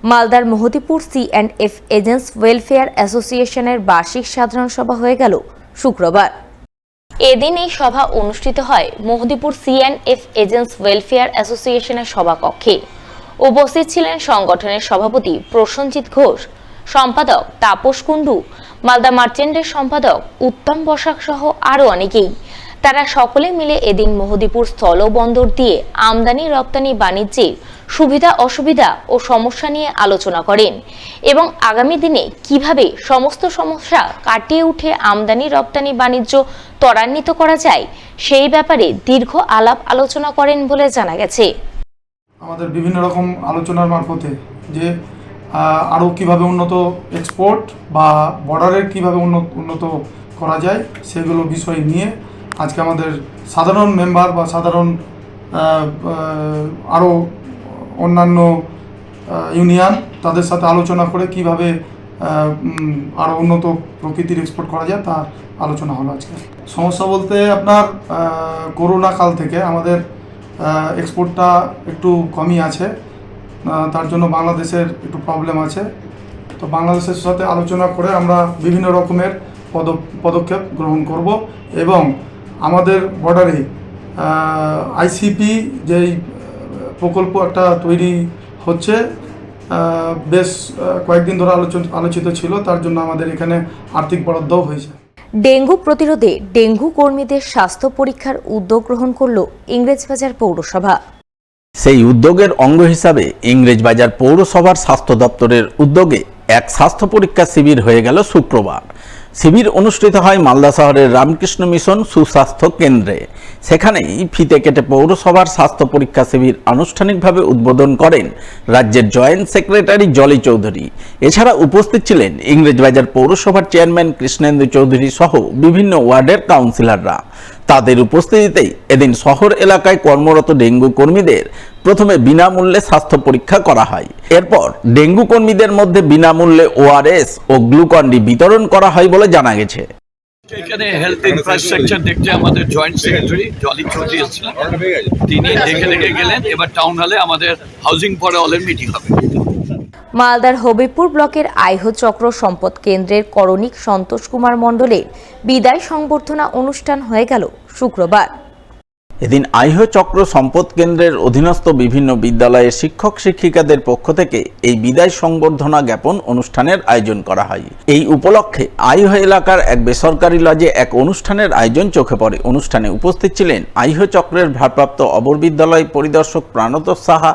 মালদার Mohadipur C&F agents welfare অ্যাসোসিয়েশনের বার্ষিক সাধারণ সভা হয়ে গেল শুক্রবার। এদিন এই সভা অনুষ্ঠিত হয় মহদীপুর C&F এজেন্টস ওয়েলফেয়ার অ্যাসোসিয়েশনের সভাকক্ষে। উপস্থিত ছিলেন সংগঠনের সভাপতি প্রসেনজিৎ ঘোষ, সম্পাদক তাপস কুণ্ডু, মালদা মার্চেন্টের সম্পাদক উত্তম বসাক সহ আরও অনেকেই। তারা সকলে মিলে এদিন মহদীপুর স্থল বন্দর দিয়ে আমদানি রপ্তানি বাণিজ্যের সুবিধা অসুবিধা ও সমস্যা নিয়ে আলোচনা করেন এবং আগামী দিনে কিভাবে সমস্ত সমস্যা কাটিয়ে উঠে আমদানি রপ্তানি বাণিজ্য ত্বরান্বিত করা যায় সেই ব্যাপারে দীর্ঘ আলাপ আলোচনা করেন বলে জানা গেছে। আমাদের বিভিন্ন রকম আলোচনার মারফতে যে আরও কীভাবে উন্নত এক্সপোর্ট বা বর্ডারের কীভাবে উন্নত করা যায় সেগুলো বিষয় নিয়ে আজকে আমাদের সাধারণ মেম্বার বা সাধারণ আরও অন্যান্য ইউনিয়ন তাদের সাথে আলোচনা করে কিভাবে আরও উন্নত প্রকৃতির এক্সপোর্ট করা যায় তার আলোচনা হলো আজকে। সমস্যা বলতে আপনার করোনা কাল থেকে আমাদের এক্সপোর্টটা একটু কমই আছে, তার জন্য বাংলাদেশের একটু প্রবলেম আছে। তো বাংলাদেশের সাথে আলোচনা করে আমরা বিভিন্ন রকমের পদক্ষেপ গ্রহণ করব এবং আমাদের বর্ডারে ICP যেই প্রকল্প একটা তৈরি হচ্ছে বেশ কয়েকদিন ধরে আলোচিত ছিল, তার জন্য আমাদের এখানে আর্থিক বরাদ্দও হয়েছে। ডেঙ্গু প্রতিরোধে ডেঙ্গু কর্মীদের স্বাস্থ্য পরীক্ষার উদ্যোগ গ্রহণ করল ইংরেজবাজার পৌরসভা। সেই উদ্যোগের অঙ্গ হিসাবে ইংরেজবাজার পৌরসভার স্বাস্থ্য দপ্তরের উদ্যোগে এক স্বাস্থ্য পরীক্ষা শিবির হয়ে গেল শুক্রবার। শিবির অনুষ্ঠিত হয় মালদা শহরের রামকৃষ্ণ মিশন সুস্বাস্থ্য কেন্দ্রে। সেখানেই ফিতে কেটে পৌরসভার স্বাস্থ্য পরীক্ষা শিবির আনুষ্ঠানিকভাবে উদ্বোধন করেন রাজ্যের জয়েন্ট সেক্রেটারি জলি চৌধুরী। এছাড়া উপস্থিত ছিলেন ইংরেজবাজার পৌরসভার চেয়ারম্যান কৃষ্ণেন্দু চৌধুরী সহ বিভিন্ন ওয়ার্ডের কাউন্সিলররা। তাদের উপস্থিতিতেই এদিন শহর এলাকায় কর্মরত ডেঙ্গু কর্মীদের প্রথমে বিনামূল্যে স্বাস্থ্য পরীক্ষা করা হয়। এরপর ডেঙ্গু কর্মীদের মধ্যে বিনামূল্যে ORS ও গ্লুকন-ডি বিতরণ করা হয় বলে জানা গেছে। এখানে হেলথ ইনফ্রাস্ট্রাকচার দেখতে আমাদের জয়েন্ট সেক্রেটারি জলি চৌধুরী এসেছিলেন, তিনি দেখে গেলেন। এবার টাউন হলে আমাদের হাউজিং ফর অলের মিটিং হবে। মালদার হবিপুর ব্লকের আইহ চক্র সম্পদ কেন্দ্রের করণিক সন্তোষ কুমার মণ্ডলের বিদায় সংবর্ধনা অনুষ্ঠান হয়ে গেল শুক্রবার। এদিন আইহ চক্র সম্পদ কেন্দ্রের অধীনস্থ বিভিন্ন বিদ্যালয়ের শিক্ষক শিক্ষিকাদের পক্ষ থেকে এই বিদায় সংবর্ধনা জ্ঞাপন অনুষ্ঠানের আয়োজন করা হয়। এই উপলক্ষে আইহ এলাকার এক বেসরকারি লজে এক অনুষ্ঠানের আয়োজন চোখে পড়ে। অনুষ্ঠানে উপস্থিত ছিলেন আইহ চক্রের ভারপ্রাপ্ত অবর বিদ্যালয় পরিদর্শক প্রাণতোষ সাহা,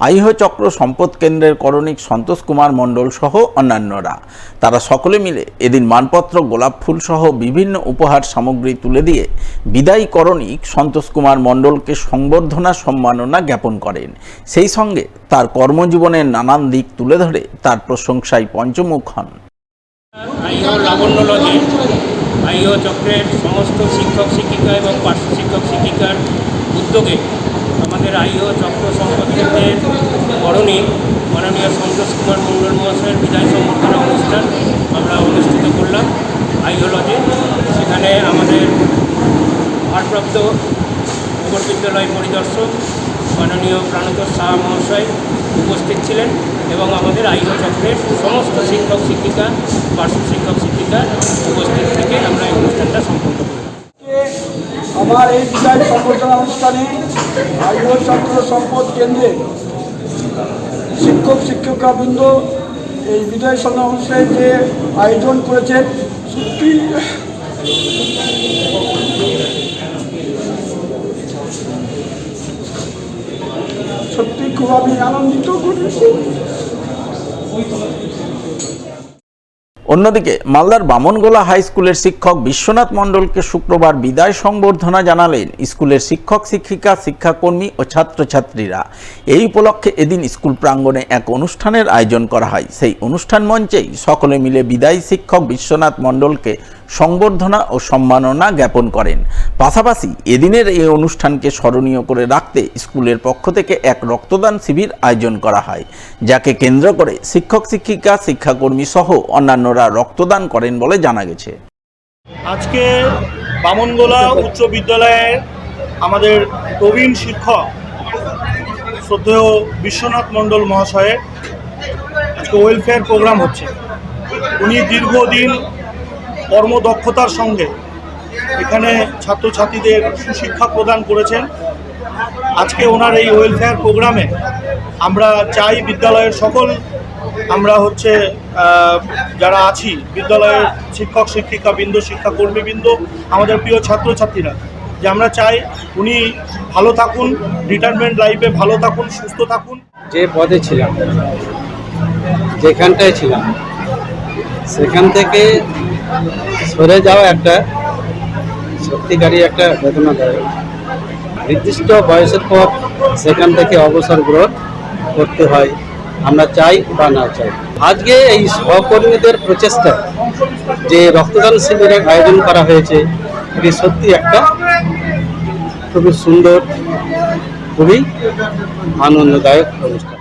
আইহ চক্র সম্পদ কেন্দ্রের করণিক সন্তোষ কুমার মণ্ডল সহ অন্যান্যরা। তারা সকলে মিলে এদিন মানপত্র, গোলাপ ফুল সহ বিভিন্ন উপহার সামগ্রী তুলে দিয়ে বিদায়ী করণিক সন্তোষ কুমার মণ্ডলকে সংবর্ধনা সম্মাননা জ্ঞাপন করেন। সেই সঙ্গে তার কর্মজীবনের নানান দিক তুলে ধরে তার প্রশংসায় পঞ্চমুখ হন। আইহ লাবণ্য লজে আইহ চক্রের সমস্ত শিক্ষক শিক্ষিকা এবং পার্শ্ব শিক্ষক শিক্ষিকার উদ্যোগে আমাদের আইহ চক্র সম্পদ কেন্দ্রের করণিক মাননীয় সন্তোষ কুমার মণ্ডল মহাশয়ের বিদায় সম্বর্ধনা অনুষ্ঠান আমরা অনুষ্ঠিত করলাম আইহ লজে। সেখানে আমাদের ভারপ্রাপ্ত অবর বিদ্যালয় পরিদর্শক মাননীয় প্রাণতোষ সাহা মহাশয় উপস্থিত ছিলেন এবং আমাদের আইহ চক্রের সমস্ত শিক্ষক শিক্ষিকা, পার্শ্ব শিক্ষক শিক্ষিকা উপস্থিত থেকে আমরা এই অনুষ্ঠানটা সম্পন্ন করলাম। আমার এই বিদায় সংবর্ধনা অনুষ্ঠানে আইহ চক্র সম্পদ কেন্দ্রে শিক্ষক শিক্ষিকাবৃন্দ এই বিদায় সংবর্ধনা অনুষ্ঠানে যে আয়োজন করেছেন সত্যি খুব আমি আনন্দিত করেছি। অন্যদিকে মালদার বামনগোলা হাই স্কুলের শিক্ষক বিশ্বনাথ মণ্ডলকে শুক্রবার বিদায় সংবর্ধনা জানালেন স্কুলের শিক্ষক শিক্ষিকা, শিক্ষাকর্মী ও ছাত্রছাত্রীরা। এই উপলক্ষে এদিন স্কুল প্রাঙ্গণে এক অনুষ্ঠানের আয়োজন করা হয়। সেই অনুষ্ঠান মঞ্চেই সকলে মিলে বিদায়ী শিক্ষক বিশ্বনাথ মণ্ডলকে সংবর্ধনা ও সম্মাননা জ্ঞাপন করেন। পাশাপাশি এদিনের এই অনুষ্ঠানকে স্মরণীয় করে রাখতে স্কুলের পক্ষ থেকে এক রক্তদান শিবির আয়োজন করা হয়, যাকে কেন্দ্র করে শিক্ষক শিক্ষিকা, শিক্ষাকর্মী সহ অন্যান্যরা রক্তদান করেন বলে জানা গেছে। আজকে বামনগোলা উচ্চ বিদ্যালয়ের আমাদের প্রবীণ শিক্ষক শ্রদ্ধেয় বিশ্বনাথ মণ্ডল মহাশয়ের আজকে ওয়েলফেয়ার প্রোগ্রাম হচ্ছে। উনি দীর্ঘদিন কর্মদক্ষতার সঙ্গে এখানে ছাত্রছাত্রীদের সুশিক্ষা প্রদান করেছেন। আজকে ওনার এই ওয়েলফেয়ার প্রোগ্রামে আমরা চাই বিদ্যালয়ের সকল আমরা যারা আছি বিদ্যালয়ের শিক্ষক শিক্ষিকা বৃন্দ, শিক্ষাকর্মী বৃন্দ, আমাদের প্রিয় ছাত্রছাত্রীরা, যে আমরা চাই উনি ভালো থাকুন, রিটায়ারমেন্ট লাইফে ভালো থাকুন, সুস্থ থাকুন। যে পদে ছিলাম, যেখানটায় ছিলাম, সেখান থেকে সরে যাওয়া একটা সত্যিকারই একটা বেদনাদায়ক। নির্দিষ্ট বয়সের পর সেখান থেকে অবসর গ্রহণ করতে হয়, আমরা চাই বা না চাই। আজকে এই সহকর্মীদের প্রচেষ্টা যে রক্তদান শিবিরের আয়োজন করা হয়েছে, এটি সত্যি একটা খুবই সুন্দর, খুবই আনন্দদায়ক অনুষ্ঠান।